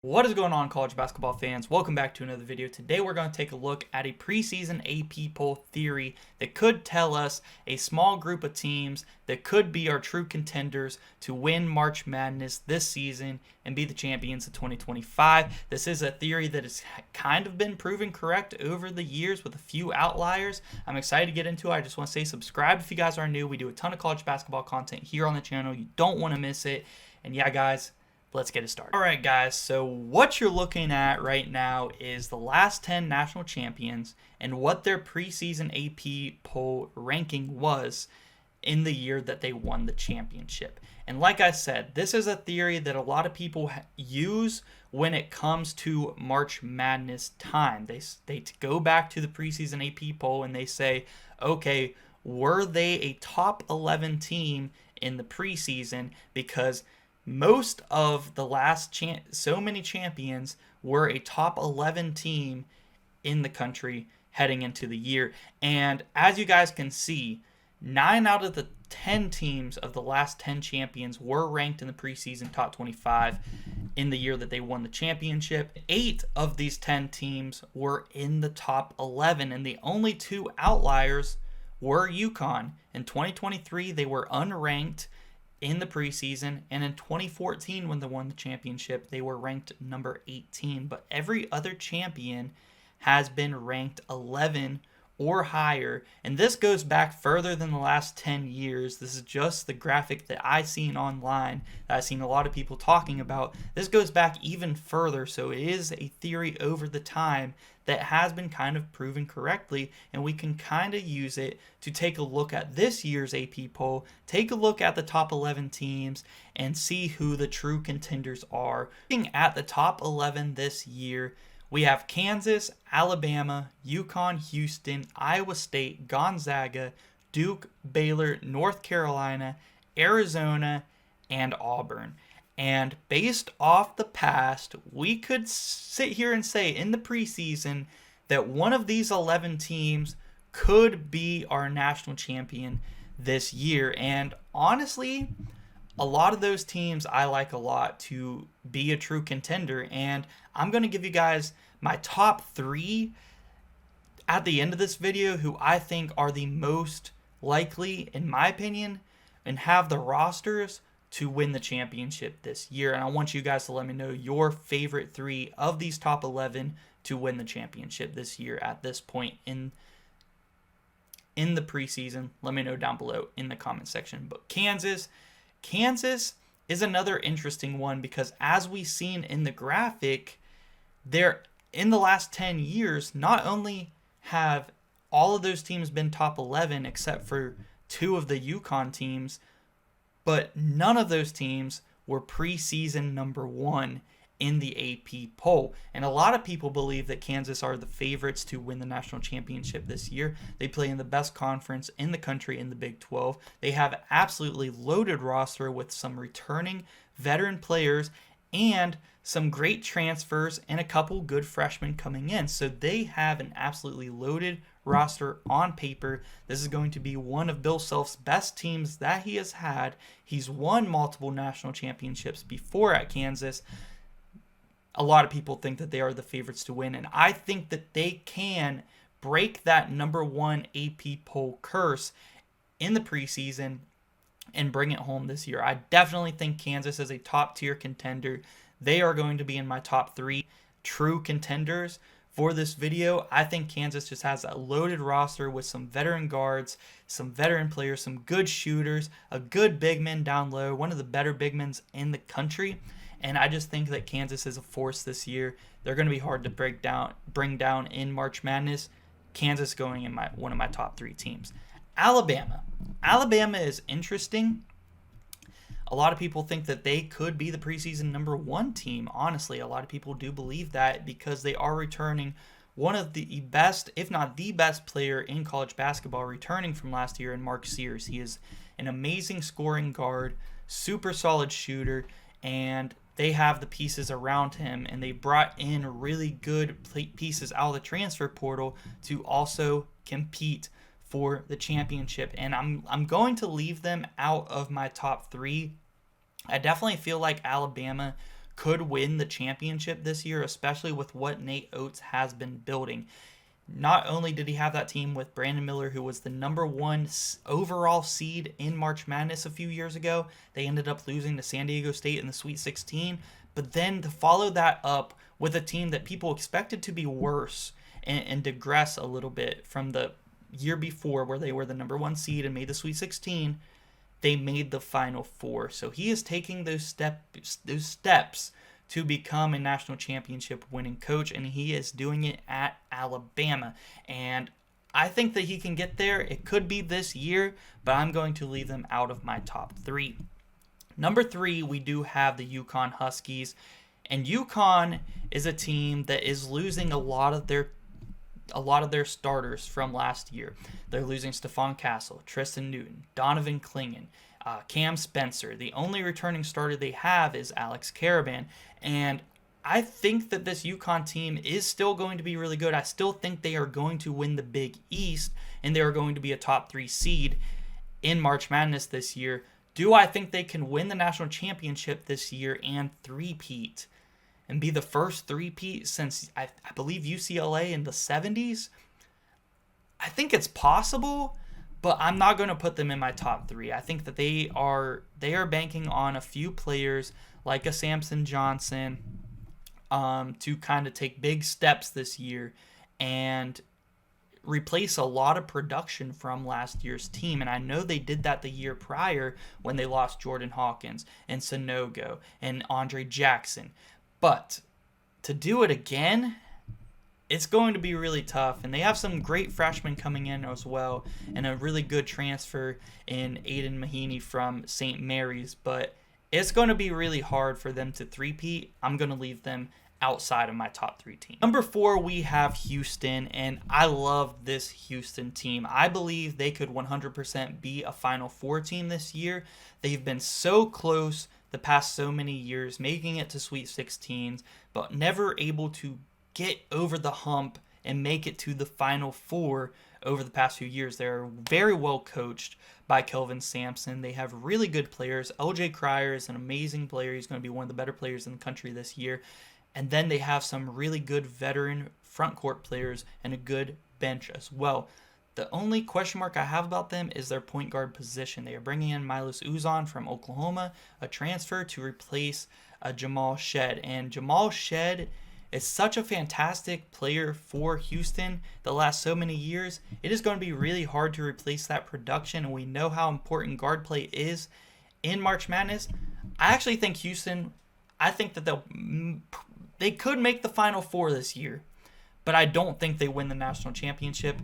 What is going on, college basketball fans? Welcome back to another video. Today we're going to take a look at a preseason AP poll theory that could tell us a small group of teams that could be our true contenders to win March Madness this season and be the champions of 2025. This is a theory that has kind of been proven correct over the years with a few outliers. I'm excited to get into it. I just want to say subscribe if you guys are new. We do a ton of college basketball content here on the channel. You don't want to miss it. And yeah, guys, let's get it started. All right, guys, so what you're looking at right now is the last 10 national champions and what their preseason AP poll ranking was in the year that they won the championship. And like I said, this is a theory that a lot of people use when it comes to March Madness time. They go back to the preseason AP poll and they say, okay, were they a top 11 team in the preseason? Because most of the last so many champions were a top 11 team in the country heading into the year. And as you guys can see, 9 out of the 10 teams of the last 10 champions were ranked in the preseason top 25 in the year that they won the championship. 8 of these 10 teams were in the top 11, and the only 2 outliers were UConn. In 2023, they were unranked in the preseason, and in 2014 when they won the championship, they were ranked number 18. But every other champion has been ranked 11 or higher, and this goes back further than the last 10 years. This is just the graphic that I seen online that I've seen a lot of people talking about. This goes back even further, so it is a theory over the time that has been kind of proven correctly, and we can kind of use it to take a look at this year's AP poll, take a look at the top 11 teams, and see who the true contenders are. Looking at the top 11 this year, we have Kansas, Alabama, UConn, Houston, Iowa State, Gonzaga, Duke, Baylor, North Carolina, Arizona, and Auburn. And based off the past, we could sit here and say in the preseason that one of these 11 teams could be our national champion this year. And honestly, a lot of those teams I like a lot to be a true contender, and I'm going to give you guys my top 3 at the end of this video who I think are the most likely, in my opinion, and have the rosters to win the championship this year. And I want you guys to let me know your favorite 3 of these top 11 to win the championship this year at this point in the preseason. Let me know down below in the comment section. But Kansas is another interesting one because as we've seen in the graphic, they're in the last 10 years, not only have all of those teams been top 11 except for 2 of the UConn teams, but none of those teams were preseason number 1 in the AP poll. And a lot of people believe that Kansas are the favorites to win the national championship this year. They play in the best conference in the country in the Big 12. They have an absolutely loaded roster with some returning veteran players and some great transfers and a couple good freshmen coming in. So they have an absolutely loaded roster on paper. This is going to be one of Bill Self's best teams that he has had. He's won multiple national championships before at Kansas. A lot of people think that they are the favorites to win, and I think that they can break that number 1 AP poll curse in the preseason and bring it home this year. I definitely think Kansas is a top tier contender. They are going to be in my top 3 true contenders for this video. I think Kansas just has a loaded roster with some veteran guards, some veteran players, some good shooters, a good big man down low, one of the better big men in the country. And I just think that Kansas is a force this year. They're going to be hard to bring down in March Madness. Kansas going in one of my top 3 teams. Alabama is interesting. A lot of people think that they could be the preseason number 1 team. Honestly, a lot of people do believe that because they are returning one of the best, if not the best player in college basketball returning from last year in Mark Sears. He is an amazing scoring guard, super solid shooter, and they have the pieces around him, and they brought in really good pieces out of the transfer portal to also compete for the championship. And I'm going to leave them out of my top 3. I definitely feel like Alabama could win the championship this year, especially with what Nate Oates has been building. Not only did he have that team with Brandon Miller, who was the number 1 overall seed in March Madness a few years ago. They ended up losing to San Diego State in the Sweet 16. But then to follow that up with a team that people expected to be worse and digress a little bit from the year before, where they were the number 1 seed and made the Sweet 16, they made the Final Four. So he is taking those steps to become a national championship winning coach, and he is doing it at Alabama. And I think that he can get there. It could be this year, but I'm going to leave them out of my top 3. Number 3, we do have the UConn Huskies. And UConn is a team that is losing a lot of their starters from last year. They're losing Stephon Castle, Tristan Newton, Donovan Clingan, Cam Spencer. The only returning starter they have is Alex Caravan. And I think that this UConn team is still going to be really good. I still think they are going to win the Big East, and they are going to be a top 3 seed in March Madness this year. Do I think they can win the national championship this year and three-peat and be the first three-peat since, I believe, UCLA in the 70s? I think it's possible, but I'm not going to put them in my top 3. I think that they are banking on a few players like a Samson Johnson to kind of take big steps this year and replace a lot of production from last year's team. And I know they did that the year prior when they lost Jordan Hawkins and Sanogo and Andre Jackson. But to do it again, it's going to be really tough. And they have some great freshmen coming in as well, and a really good transfer in Aiden Mahaney from St. Mary's. But it's going to be really hard for them to three-peat. I'm going to leave them outside of my top 3 teams. Number 4, we have Houston, and I love this Houston team. I believe they could 100% be a Final Four team this year. They've been so close the past so many years, making it to Sweet 16s, but never able to get over the hump and make it to the Final Four over the past few years. They're very well coached by Kelvin Sampson. They have really good players. LJ Cryer is an amazing player. He's going to be one of the better players in the country this year. And then they have some really good veteran front court players and a good bench as well. The only question mark I have about them is their point guard position. They are bringing in Milos Uzan from Oklahoma, a transfer to replace Jamal Shed. And Jamal Shed is such a fantastic player for Houston the last so many years. It is going to be really hard to replace that production, and we know how important guard play is in March Madness. I actually think Houston, I think that they could make the Final Four this year, but I don't think they win the national championship.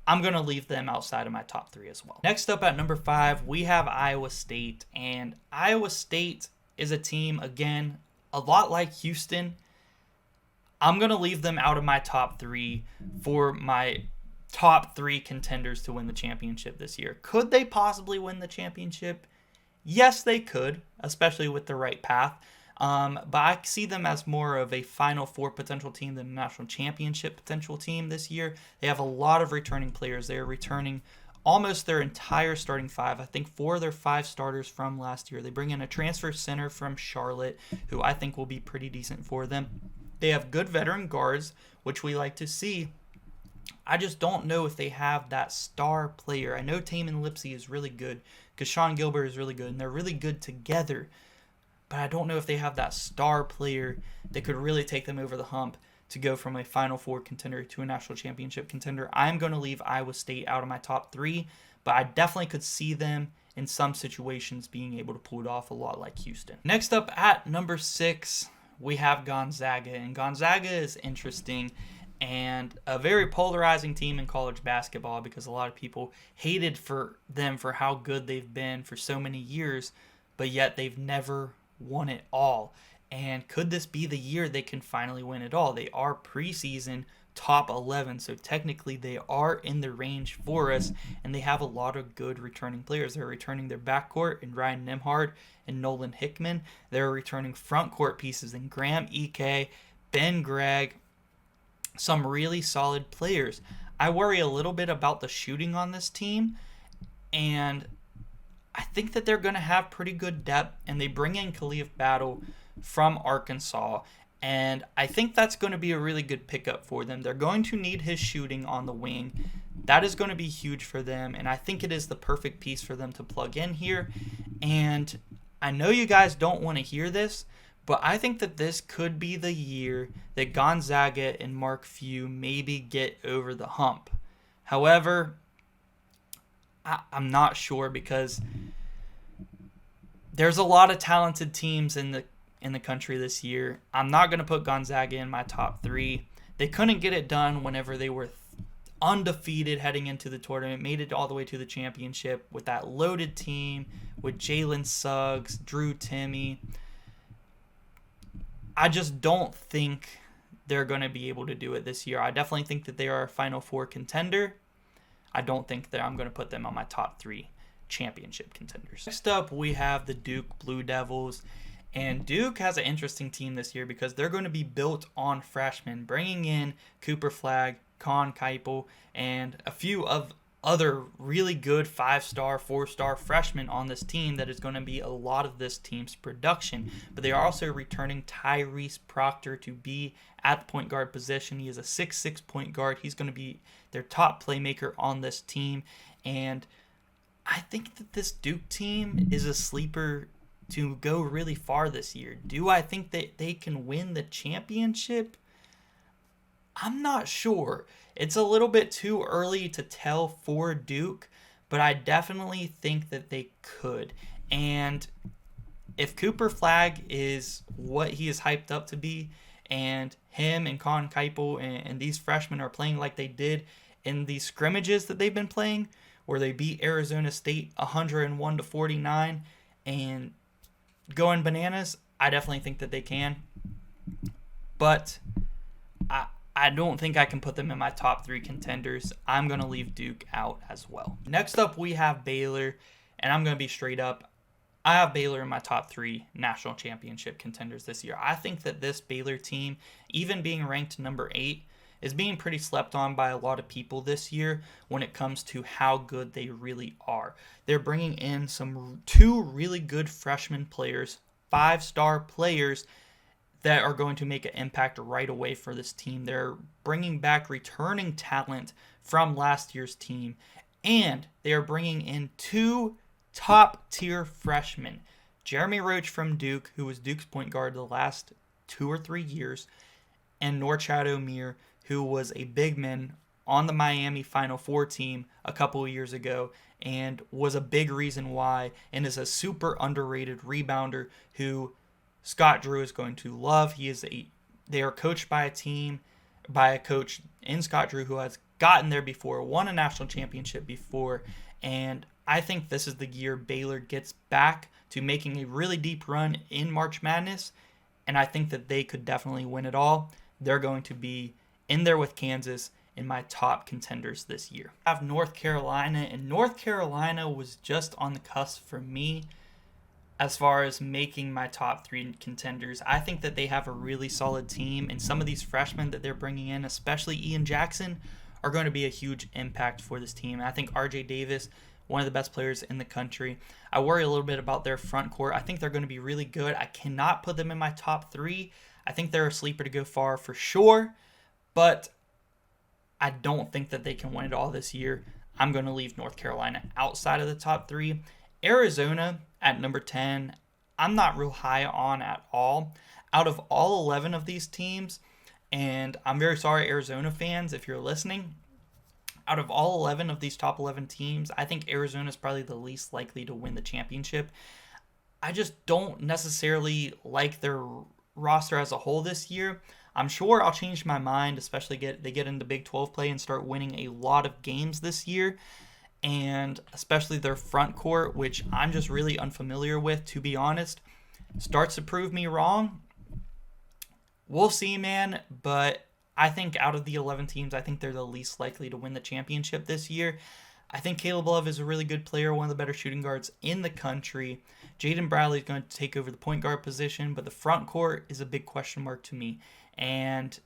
I'm going to leave them outside of my top 3 as well. Next up at number 5, we have Iowa State. And Iowa State is a team, again, a lot like Houston. I'm going to leave them out of my top 3 for my top 3 contenders to win the championship this year. Could they possibly win the championship? Yes, they could, especially with the right path. But I see them as more of a Final Four potential team than a national championship potential team this year. They have a lot of returning players. They're returning almost their entire starting 5. I think 4 of their 5 starters from last year. They bring in a transfer center from Charlotte, who I think will be pretty decent for them. They have good veteran guards, which we like to see. I just don't know if they have that star player. I know Taman Lipsey is really good because Sean Gilbert is really good, and they're really good together. But I don't know if they have that star player that could really take them over the hump to go from a Final Four contender to a national championship contender. I'm going to leave Iowa State out of my top 3, but I definitely could see them in some situations being able to pull it off a lot like Houston. Next up at number 6, we have Gonzaga. And Gonzaga is interesting and a very polarizing team in college basketball because a lot of people hated for them for how good they've been for so many years, but yet they've never won it all. And could this be the year they can finally win it all? They are preseason top 11, so technically they are in the range for us, and they have a lot of good returning players. They're returning their backcourt in Ryan Nembhard and Nolan Hickman. They're returning front court pieces in Graham Ike, Ben Gregg, some really solid players. I worry a little bit about the shooting on this team, and I think that they're going to have pretty good depth, and they bring in Khalif Battle, from Arkansas. And I think that's going to be a really good pickup for them. They're going to need his shooting on the wing. That is going to be huge for them. And I think it is the perfect piece for them to plug in here. And I know you guys don't want to hear this, but I think that this could be the year that Gonzaga and Mark Few maybe get over the hump. However, I'm not sure because there's a lot of talented teams in the country this year. I'm not going to put Gonzaga in my top 3. They couldn't get it done whenever they were undefeated heading into the tournament, made it all the way to the championship with that loaded team with Jalen Suggs, Drew Timme. I just don't think they're going to be able to do it this year. I definitely think that they are a Final Four contender. I don't think that I'm going to put them on my top 3 championship contenders. Next up, we have the Duke Blue Devils. And Duke has an interesting team this year because they're going to be built on freshmen, bringing in Cooper Flagg, Con Keipel, and a few of other really good 5-star, 4-star freshmen on this team that is going to be a lot of this team's production. But they are also returning Tyrese Proctor to be at the point guard position. He is a 6'6" point guard. He's going to be their top playmaker on this team. And I think that this Duke team is a sleeper to go really far this year. Do I think that they can win the championship? I'm not sure. It's a little bit too early to tell for Duke, but I definitely think that they could. And if Cooper Flagg is what he is hyped up to be, and him and Con Keipel and these freshmen are playing like they did in these scrimmages that they've been playing, where they beat Arizona State 101-49 and going bananas, I definitely think that they can. But I don't think I can put them in my top 3 contenders. I'm going to leave Duke out as well. Next up, we have Baylor, and I'm going to be straight up. I have Baylor in my top 3 national championship contenders this year. I think that this Baylor team, even being ranked number 8, is being pretty slept on by a lot of people this year when it comes to how good they really are. They're bringing in 2 really good freshman players, 5-star players that are going to make an impact right away for this team. They're bringing back returning talent from last year's team, and they are bringing in 2 top-tier freshmen. Jeremy Roach from Duke, who was Duke's point guard the last 2 or 3 years, and Norchad Omier, who was a big man on the Miami Final Four team a couple of years ago and was a big reason why, and is a super underrated rebounder who Scott Drew is going to love. They are coached by a coach in Scott Drew who has gotten there before, won a national championship before, and I think this is the year Baylor gets back to making a really deep run in March Madness, and I think that they could definitely win it all. They're going to be in there with Kansas in my top contenders this year. I have North Carolina, and North Carolina was just on the cusp for me as far as making my top 3 contenders. I think that they have a really solid team, and some of these freshmen that they're bringing in, especially Ian Jackson, are going to be a huge impact for this team. I think RJ Davis, one of the best players in the country. I worry a little bit about their front court. I think they're going to be really good. I cannot put them in my top 3. I think they're a sleeper to go far for sure, but I don't think that they can win it all this year. I'm going to leave North Carolina outside of the top 3. Arizona at number 10, I'm not real high on at all. Out of all 11 of these teams, and I'm very sorry, Arizona fans, if you're listening, out of all 11 of these top 11 teams, I think Arizona is probably the least likely to win the championship. I just don't necessarily like their roster as a whole this year. I'm sure I'll change my mind, especially they get into Big 12 play and start winning a lot of games this year, and especially their front court, which I'm just really unfamiliar with, to be honest, starts to prove me wrong. We'll see, man, but I think out of the 11 teams, I think they're the least likely to win the championship this year. I think Caleb Love is a really good player, one of the better shooting guards in the country. Jaden Bradley is going to take over the point guard position, but the front court is a big question mark to me. And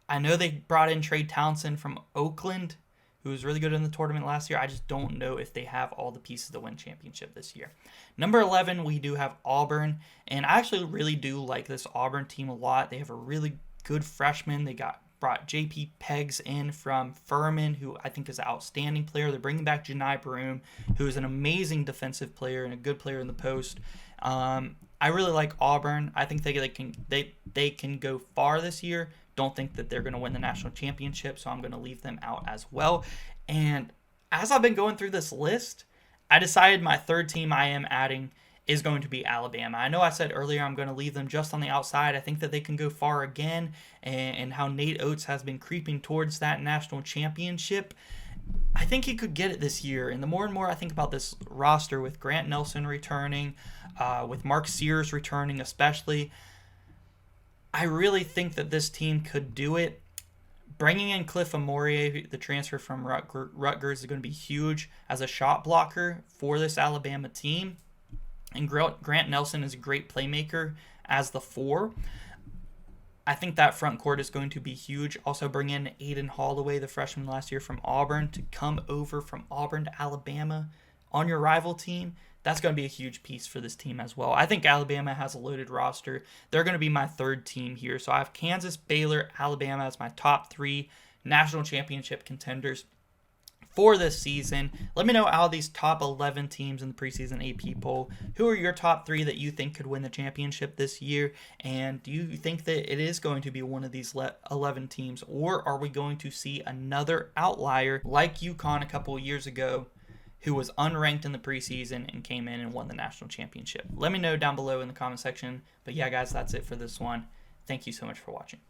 I know they brought in Trey Townsend from Oakland who was really good in the tournament last year. I just don't know if they have all the pieces to win championship this year. Number 11, we do have Auburn, and I actually really do like this Auburn team a lot. They have a really good freshman. They brought J.P. Peggs in from Furman, who I think is an outstanding player. They're bringing back Janai Broome, who is an amazing defensive player and a good player in the post. I really like Auburn. I think they can go far this year. Don't think that they're going to win the national championship, so I'm going to leave them out as well. And as I've been going through this list, I decided my third team I am adding is going to be Alabama. I know I said earlier I'm going to leave them just on the outside. I think that they can go far again, and how Nate Oates has been creeping towards that national championship. I think he could get it this year. And the more and more I think about this roster with Grant Nelson returning, with Mark Sears returning especially, I really think that this team could do it. Bringing in Cliff Amorie, the transfer from Rutgers, is going to be huge as a shot blocker for this Alabama team. And Grant Nelson is a great playmaker as the 4. I think that front court is going to be huge. Also bring in Aiden Holloway, the freshman last year from Auburn, to come over from Auburn to Alabama on your rival team. That's going to be a huge piece for this team as well. I think Alabama has a loaded roster. They're going to be my third team here. So I have Kansas, Baylor, Alabama as my top 3 national championship contenders for this season. Let me know out of these top 11 teams in the preseason AP poll, who are your top 3 that you think could win the championship this year? And do you think that it is going to be one of these 11 teams, or are we going to see another outlier like UConn a couple of years ago, who was unranked in the preseason and came in and won the national championship? Let me know down below in the comment section. But yeah, guys, that's it for this one. Thank you so much for watching.